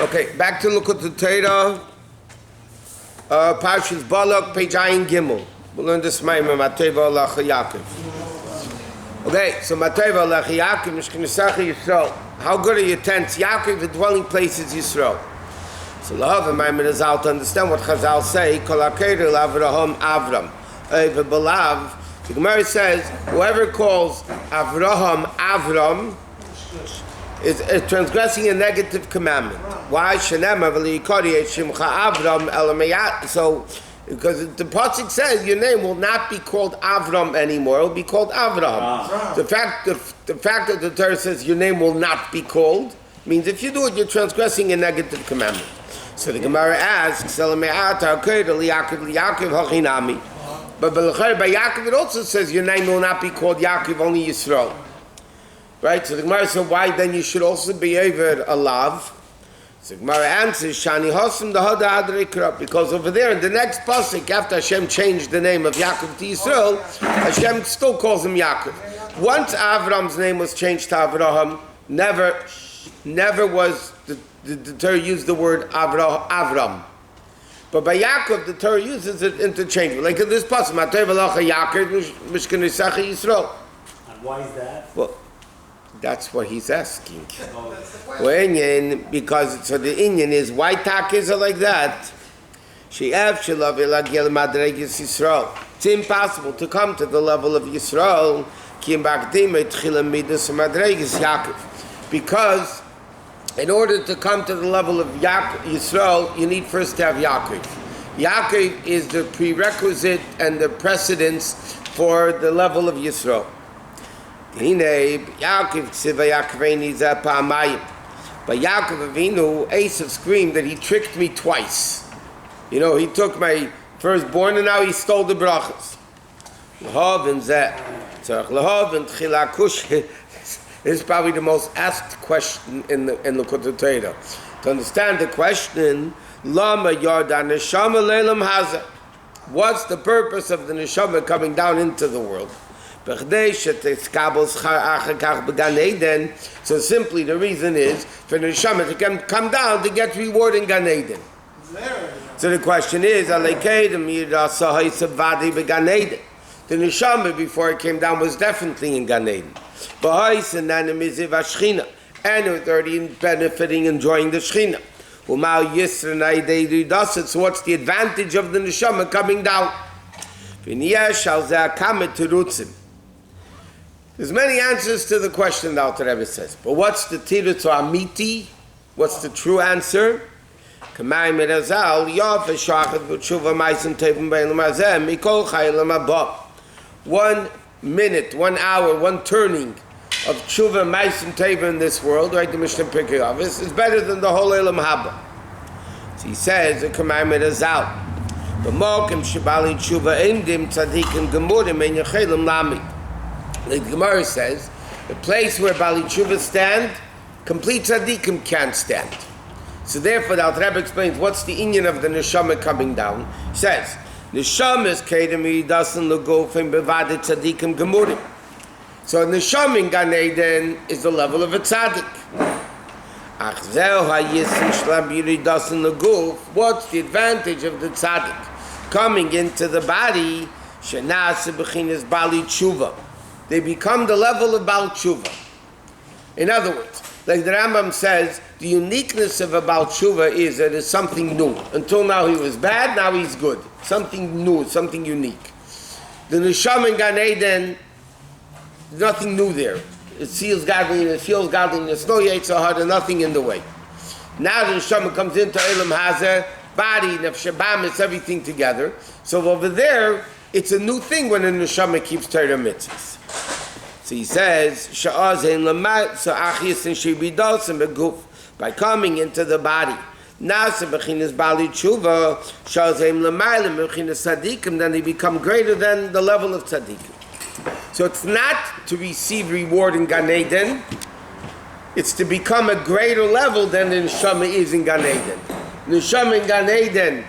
Okay, back to Likkutei, Parsha's Balak, page Ayin Gimel. We'll learn this Maimon, Mateva Alach Yaakov. Okay, so Mateva Alach Yaakov, Mishkinisachi Yisrael. How good are your tents? Yaakov, the dwelling place is Yisrael. So Lahav Maimon is out to understand what Chazal say, Kol HaKeir Avraham Avram. Balaam, the Gemara says, whoever calls Avraham Avram is transgressing a negative commandment. Why? So, because the Pasuk says your name will not be called Avram anymore, it will be called Avraham. The fact that the Torah says your name will not be called means if you do it, you're transgressing a negative commandment. So the Gemara asks, but by Yaakov it also says your name will not be called Yaakov, only Yisrael. Right? So the Gemara said, why then you should also be over Alav? So the Gemara answers, Shani Hosim the Hada Adrikra, because over there in the next pasuk, after Hashem changed the name of Yaakov to Yisrael, Hashem still calls him Yaakov. Once Avram's name was changed to Avraham, never was the Torah used the word Avram. But by Yaakov, the Torah uses it interchangeably. Like in this pasuk, Matei V'lacha Yaakov, Mishkinisachi Yisrael. And why is that? Well, that's what he's asking. Because so the Inyan is, why tak is it like that? It's impossible to come to the level of Yisrael because in order to come to the level of Yisrael, you need first to have Yaakov. Yaakov is the prerequisite and the precedence for the level of Yisrael. But Yaakov Avinu, Esav screamed that he tricked me twice. You know, he took my firstborn and now he stole the brachas. This is probably the most asked question in the Likkutei. To understand the question, Lama Yardan Neshama Leilam Haza. What's the purpose of the Neshama coming down into the world? So simply the reason is for the Neshama to come down to get reward in Gan Eden. So the question is, the Neshama before it came down was definitely in Gan Eden. And it was already benefiting, enjoying the Shechina. So what's the advantage of the Neshama coming down? There's many answers to the question the Alter Rebbe says. But what's the tirutz amiti? What's the true answer? 1 minute, 1 hour, 1 turning of tshuva ma'asim teva in this world, right? The Mishnah Pirkei Avos is better than the whole Elam Haba. So he says the commandment is out. The mokim shebali tshuva endim tzadikim gemurim en yechelim lami. The Gemara says the place where bali tshuva stand, complete tzadikim can't stand. So therefore, the Alter Rebbe explains what's the inyan of the neshama coming down. He says neshama is kedem yidasan legofim bevadet tzadikim gemurim. So neshama in Gan Eden is the level of a tzaddik. What's the advantage of the tzaddik coming into the body? They become the level of Baal Tshuva. In other words, like the Rambam says, the uniqueness of a Baal Tshuva is that it's something new. Until now he was bad, now he's good. Something new, something unique. The Neshama in Gan Eden, nothing new there. It feels godliness, no Yetzer Hara, nothing in the way. Now the Neshama comes into Elam Hazeh, body, Nefesh Bam, it's everything together. So over there, it's a new thing when the Neshama keeps Torah mitzvahs. So he says, by coming into the body, then they become greater than the level of tzaddikim. So it's not to receive reward in Gan Eden, it's to become a greater level than the Neshama is in Gan Eden. The Neshama in Gan Eden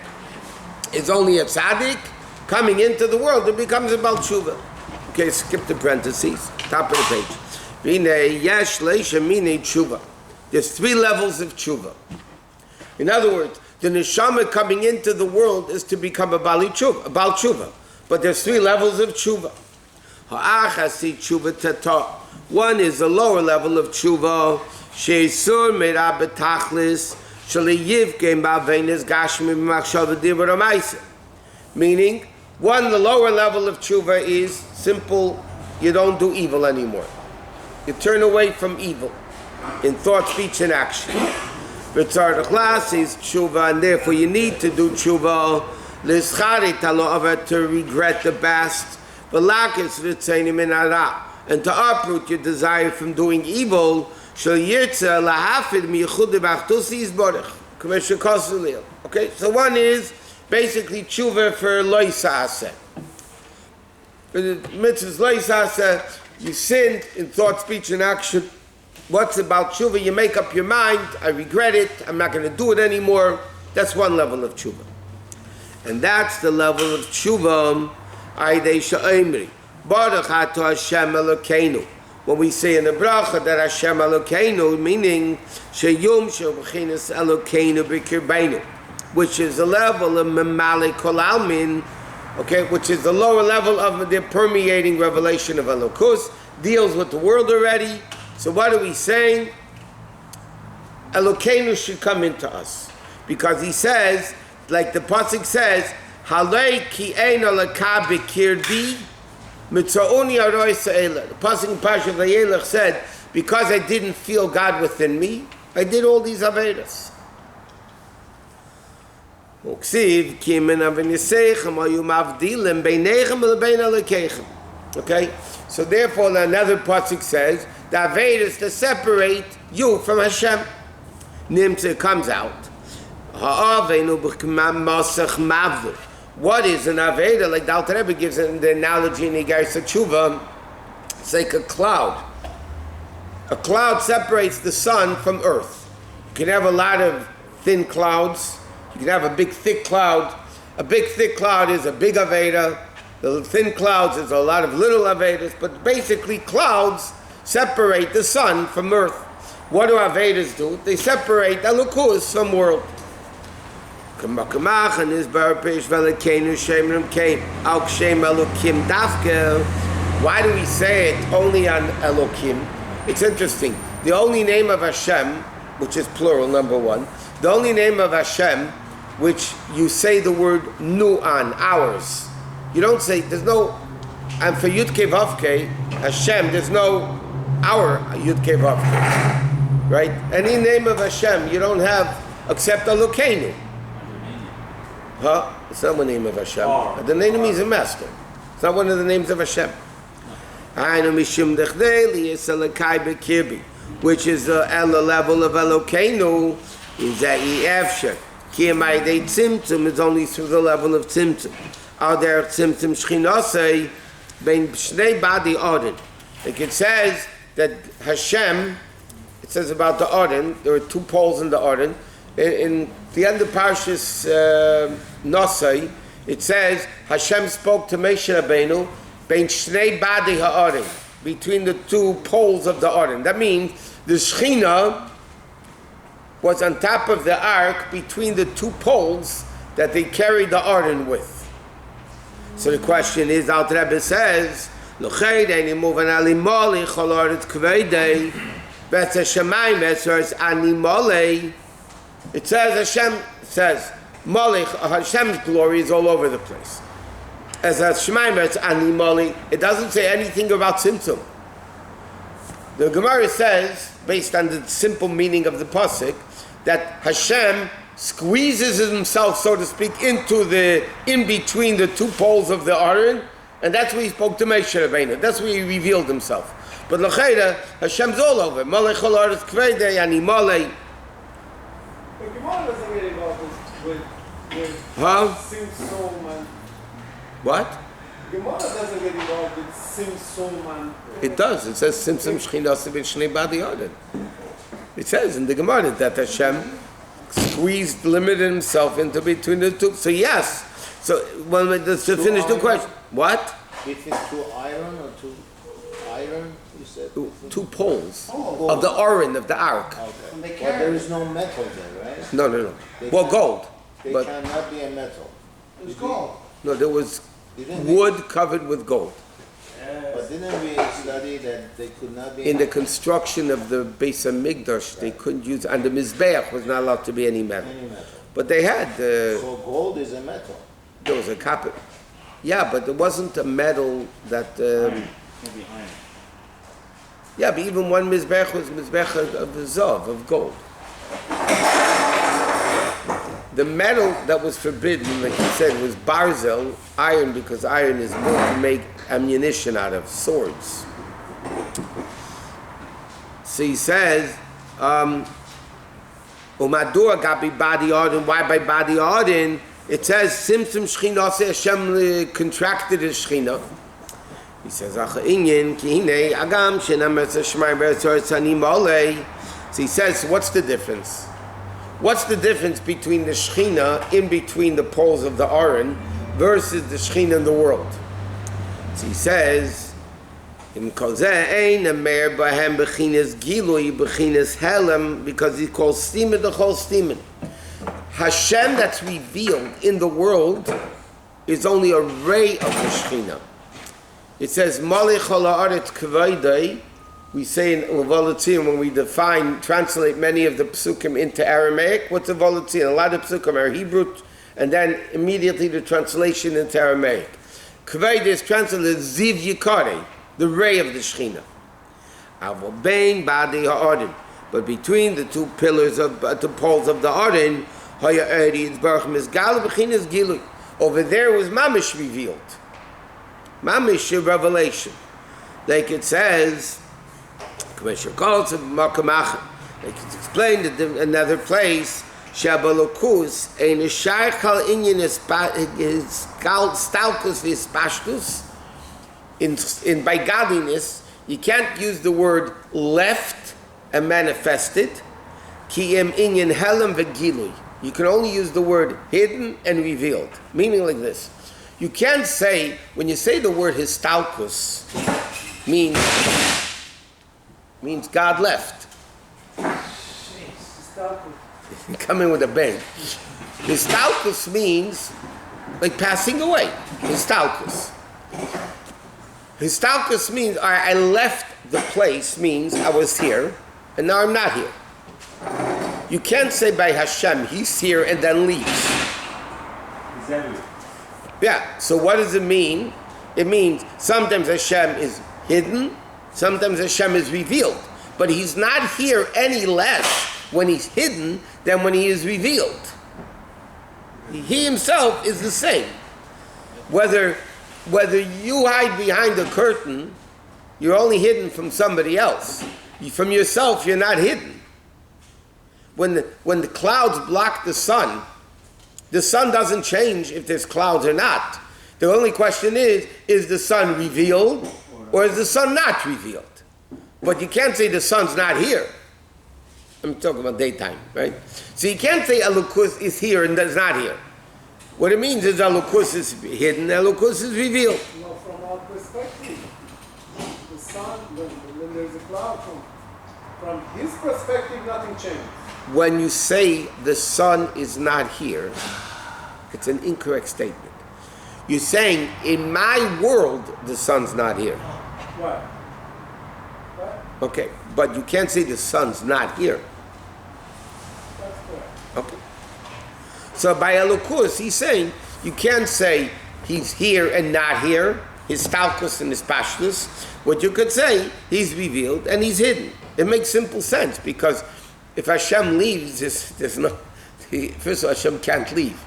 is only a tzaddik, coming into the world, it becomes a Baal Tshuva. Okay, skip the parentheses, top of the page. There's 3 levels of tshuva. In other words, the neshama coming into the world is to become a Baal Tshuva. But there's 3 levels of Tshuva. Ha'achasi Tshuva Tata. One is the lower level of Tshuva. She'isur me'ra betachlis sh'liyivke ma'venes gashmi b'machshava divrei ramaisa. Meaning, one, the lower level of Tshuva is simple, you don't do evil anymore. You turn away from evil in thought, speech, and action. V'tzar d'chlas is Tshuva, and therefore you need to do Tshuva l'scharit ha'lo'avet, to regret the past, v'lakis v'tzeinim min hara, and to uproot your desire from doing evil, shel yirtza lahafid miyichud b'achtusi yisborech, k'mesher kosu lil. Okay, so one is basically Tshuva for lo yisaseh. For the mitzvahs lo yisaseh, you sinned in thought, speech, and action. What's about Tshuva? You make up your mind, I regret it, I'm not going to do it anymore. That's one level of Tshuva. And that's the level of Tshuva, Aidei Sha'imri. Baruch Ato Hashem Elokeinu. When we say in the bracha that Hashem Elokeinu, meaning Sheyum She'u'b'chinas Elokeinu B'kirbeinu, which is the level of Memale Kol Almin, okay, which is the lower level of the permeating revelation of Elokus, deals with the world already. So what are we saying? Elokeinu should come into us. Because he says, like the pasuk says, Halei ki ein alaka b'kirbi mitza'uni aroi sa'ela. The pasuk in Parsha Vayelech said, because I didn't feel God within me, I did all these avedas. Okay, so therefore another pasuk says the aved is to separate you from Hashem. Nimtze comes out. What is an aved? Like the Alter Rebbe gives it the analogy in Igar Tshuva, it's like a cloud. A cloud separates the sun from earth. You can have a lot of thin clouds. You can have a big thick cloud. A big thick cloud is a big Aveda. The thin clouds is a lot of little Avedas. But basically clouds separate the sun from earth. What do Avedas do? They separate Elokus from world. Why do we say it only on Elokim? It's interesting. The only name of Hashem, which is plural, number one, the only name of Hashem which you say the word nu on, ours. You don't say, there's no, and for Yud Kei Vav Kei, Hashem, there's no our Yud Kei Vav Kei. Right? Any name of Hashem you don't have except Elokeinu. Huh? It's not one name of Hashem. The name means a master. It's not one of the names of Hashem. Which is the level of Elokeinu, is that Efsher. Kiyamai Tzimtzum is only through the level of Tzimtzum. Are there Tzimtzum Shchinasei bein Shnei Badi Odin? Like it says that Hashem, it says about the Odin, there are 2 poles in the Odin. In the end of Parshas Nosai, it says Hashem spoke to Moshe Rabbeinu bein Shnei Badi HaOdin, between the 2 poles of the Odin. That means the Shechina was on top of the ark between the 2 poles that they carried the Odin with. So the question is, Alter Rebbe says, it says Hashem says, Hashem's glory is all over the place. As Shemaim, it's Animali. It doesn't say anything about Tzimtzum. The Gemara says, based on the simple meaning of the pasuk, that Hashem squeezes himself, so to speak, into the in between the 2 poles of the Aron, and that's where he spoke to Moshe Rabbeinu. That's where he revealed himself. But l'chayda, Hashem's all over. Malech ol haaretz kvedei ani malei. The Gemara doesn't get involved with Sim-Soman. What? The Gemara doesn't get involved with Sim-Soman. It does. It says Sim-Sim Shchinasei B'Shnei Badi Odin. It says in the Gemara that Hashem squeezed, limited himself into between the 2. So yes. So to finish the question. What? Between 2 iron or 2 iron? You said. Two poles Oh, of the Aron of the Ark. Okay. And they But carry there it. is no metal there, right? No, no, no. They Well, can't- gold. They But cannot be a metal. It was gold. no, there was Didn't we- wood covered with gold. But didn't we study that they could not be In the construction of the Beis Hamikdash, they couldn't use, and the Mizbeach was not allowed to be any metal. any metal? But they had, So gold is a metal. there was a copper. Yeah, but there wasn't a metal that, Maybe iron. yeah, but even one Mizbeach was Mizbeach of the Zav, of gold. The metal that was forbidden, like he said, was barzel, iron, because iron is more to make ammunition out of, swords. So he says, Umadur gabi badi ardin, why by badi ardin? It says, Simsim Shechina, Hashem contracted his Shechina. He says, Acha inyin, ki hine, agam, shenam etz hashmai be'etzor tzanim olei. So he says, what's the difference? What's the difference between the Shechina in between the poles of the Aron versus the Shechina in the world? So he says, "Im kozeh ein amer bahem bechinas gilui bechinas helem," because he calls stimen the whole stimen. Hashem that's revealed in the world is only a ray of the Shechina. It says Malich ha'aretz kvaydei. We say in Volatzin when we translate many of the psukim into Aramaic. What's a Volatzin? A lot of psukim are Hebrew, and then immediately the translation into Aramaic. Kved is translated Ziv Yikare, the ray of the Shechina. Avo bein badi ha'arim. But between the two pillars of the poles of the Arim, haya eri yitzbarach mizgal b'chinas gilui. Over there was mamish revealed, mamish revelation, like it says. Commissioner calls it Makamach. Like it's explained in another place. Shabalokus ein shaykh al inyan is stalkus vis pashtus. In by godliness, you can't use the word left and manifested. Ki em inyan helam v'gilui. You can only use the word hidden and revealed. Meaning like this. You can't say, when you say the word histalkus, means God left. Come in with a bang. Histalkus means like passing away. Histalkus. Histalkus means I left the place, means I was here and now I'm not here. You can't say by Hashem, he's here and then leaves. He's everywhere. Yeah, so what does it mean? It means sometimes Hashem is hidden, sometimes Hashem is revealed. But he's not here any less when he's hidden than when he is revealed. He himself is the same. Whether you hide behind a curtain, you're only hidden from somebody else. From yourself, you're not hidden. When the clouds block the sun doesn't change if there's clouds or not. The only question is the sun revealed or is the sun not revealed? But you can't say the sun's not here. I'm talking about daytime, right? So you can't say Elokus is here and is not here. What it means is Elokus is hidden, Elokus is revealed. You know, from our perspective, the sun, when there's a cloud, from his perspective, nothing changes. When you say the sun is not here, it's an incorrect statement. You're saying, in my world, the sun's not here. Why? What? Okay, but you can't say the sun's not here. That's correct. Okay. So by Elokus, he's saying, you can't say he's here and not here, his stalkus and his pashtus. What you could say, he's revealed and he's hidden. It makes simple sense, because if Hashem leaves, there's no... First of all, Hashem can't leave.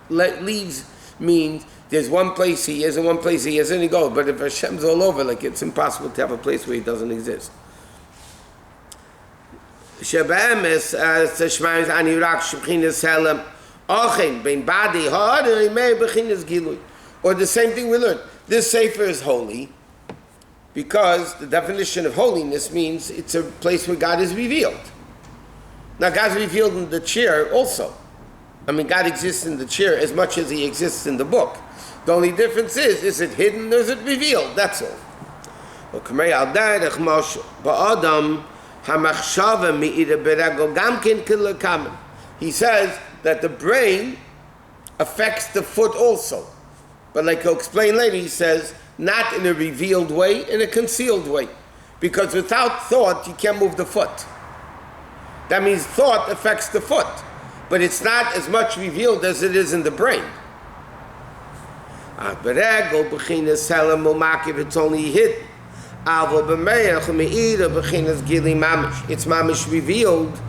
Leaves means there's one place he is and one place he isn't, he goes. But if Hashem's all over, like it's impossible to have a place where he doesn't exist. Or the same thing we learned. This sefer is holy because the definition of holiness means it's a place where God is revealed. Now God's revealed in the chair also. I mean, God exists in the chair as much as he exists in the book. The only difference is it hidden or is it revealed? That's all. וכמי על דרך משה באדם המחשבה מאירה ברגל גם כן כלקמן. He says that the brain affects the foot also. But like he'll explain later, he says, not in a revealed way, in a concealed way. Because without thought, you can't move the foot. That means thought affects the foot. But it's not as much revealed as it is in the brain. It's only hidden. It's mamish revealed.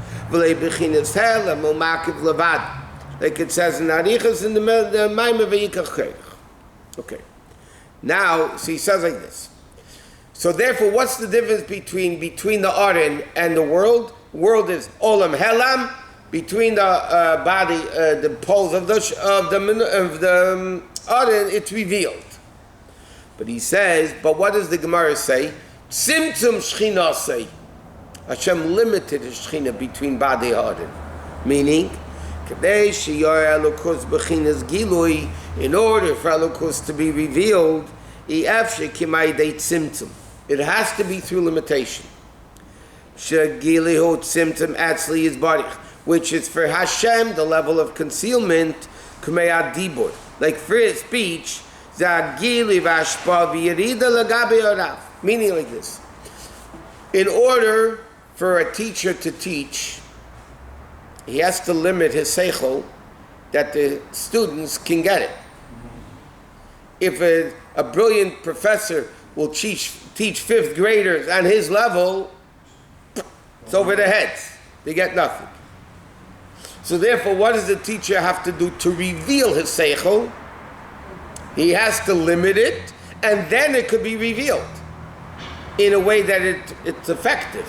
Like it says in Arichas in the Maimah Vayikach. Okay. Now, so he says like this. So therefore, what's the difference between the Aron and the world? World is Olam Helam. Between the body, the poles of the Aron, it's revealed. But he says, but what does the Gemara say? Tzimtzum Shechina say. Hashem limited the Shechina between body and Aron. Meaning, in order for Elokus to be revealed, it has to be through limitation. Which is for Hashem, the level of concealment, like for his speech, meaning like this. In order for a teacher to teach, he has to limit his seichel that the students can get it. If a brilliant professor will teach fifth graders on his level, it's over their heads. They get nothing. So therefore, what does the teacher have to do to reveal his seichel? He has to limit it, and then it could be revealed in a way that it's effective.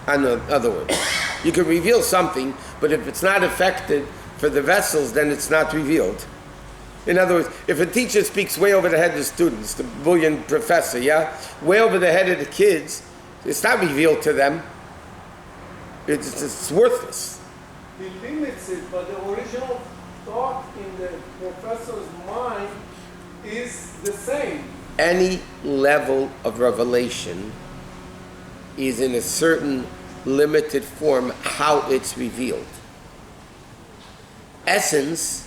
In other words, you can reveal something, but if it's not effective for the vessels, then it's not revealed. In other words, if a teacher speaks way over the head of the students, the brilliant professor, way over the head of the kids, it's not revealed to them. It's worthless. He limits it, but the original thought in the professor's mind is the same. Any level of revelation is in a certain limited form how it's revealed. Essence,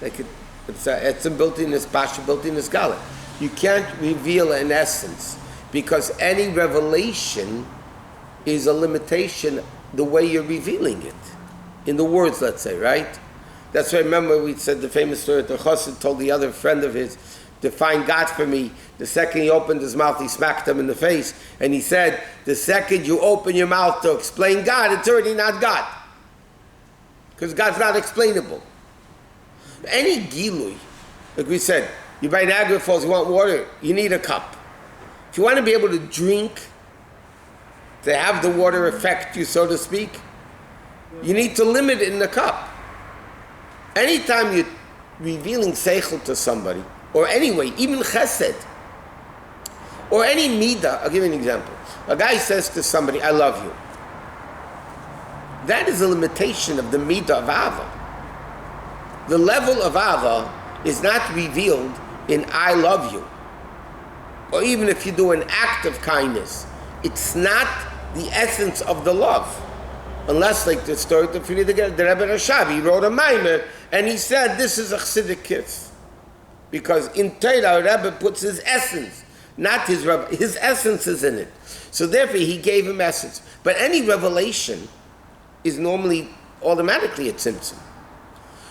like it's built in this Parsha, built in this Gala. You can't reveal an essence because any revelation is a limitation the way you're revealing it. In the words, let's say, right? That's why, remember, we said the famous story that the Chassid told the other friend of his, define God for me. The second he opened his mouth, he smacked him in the face. And he said, the second you open your mouth to explain God, it's already not God. Because God's not explainable. Any gilui, like we said, you buy Niagara Falls, you want water, you need a cup. If you want to be able to drink, to have the water affect you, so to speak, you need to limit it in the cup. Anytime you're revealing seichel to somebody, or anyway, even chesed, or any midah, I'll give you an example. A guy says to somebody, I love you. That is a limitation of the midah of Ava. The level of Ava is not revealed in I love you. Or even if you do an act of kindness, it's not the essence of the love. Unless, like the story of the Rebbe Rashab, he wrote a Maimer, and he said, this is a Chassidic kiss. Because in Torah, Rebbe puts his essence, not his Rebbe, his essence is in it. So therefore, he gave him essence. But any revelation is normally automatically a tzimtzum.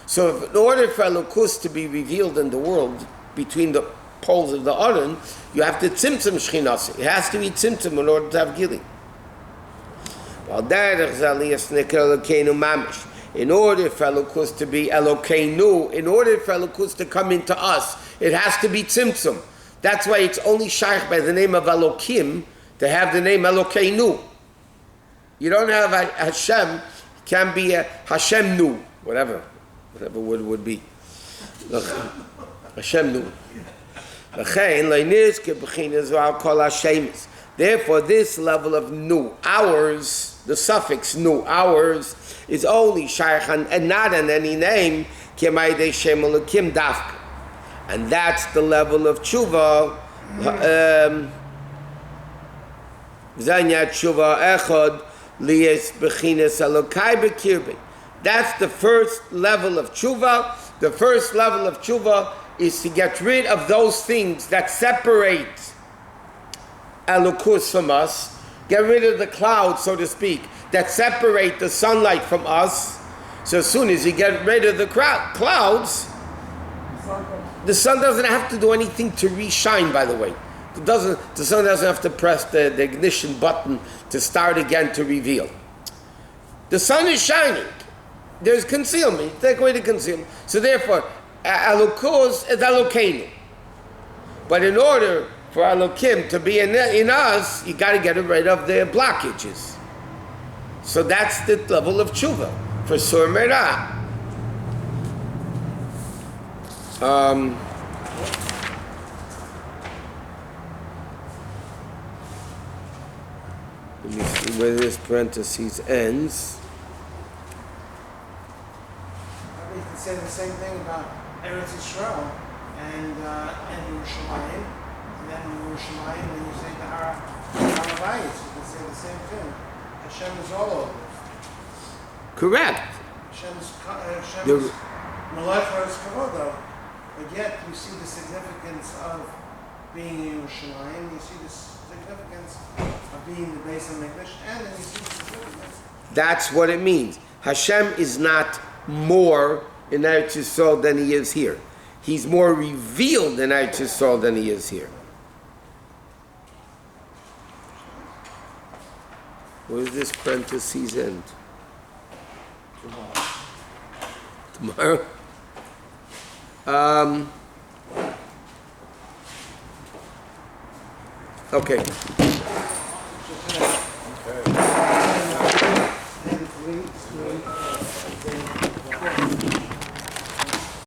So if, in order for Elokus to be revealed in the world, between the poles of the Aron, you have to tzimtzum Shchinas. It has to be tzimtzum in order to have Gili. In order for Elokus to be Elokeinu, in order for Elokus to come into us, it has to be tzimtzum. That's why it's only shaykh by the name of Elokim to have the name Elokeinu. You don't have Hashem, it can be a Hashem nu, whatever word would be. Hashem nu. Therefore, this level of nu, ours, the suffix nu, ours, is only shaykh and not in any name, and that's the level of tshuva, Zanya tshuva echad liyes b'chines Elokai b'kirbi. That's the first level of tshuva. The first level of tshuva is to get rid of those things that separate Elokus from us. Get rid of the clouds, so to speak, that separate the sunlight from us. So as soon as you get rid of the clouds, the sun doesn't have to do anything to re-shine, by the way. The sun doesn't have to press the ignition button to start again to reveal. The sun is shining. There's concealment. Take away the concealment. So therefore, Elokus is Elokeinu. But in order for Elokim to be in us, you got to get rid of the blockages. So that's the level of tshuva for Sur Merah. Let me see where this parentheses ends. You can say the same thing about Eretz Yisrael and Yerushalayim. And then Yerushalayim, when you say the Harabayis, you can say the same thing. Hashem is all over. Correct. Hashem's Melech Eretz Kavodo. But yet you see the significance of being in Yerushalayim, you see the significance of being the base of Mikdash, and then you see the significance. That's what it means. Hashem is not more in Eretz Yisrael than he is here. He's more revealed in Eretz Yisrael than he is here. Where does this parentheses end? Tomorrow? Okay.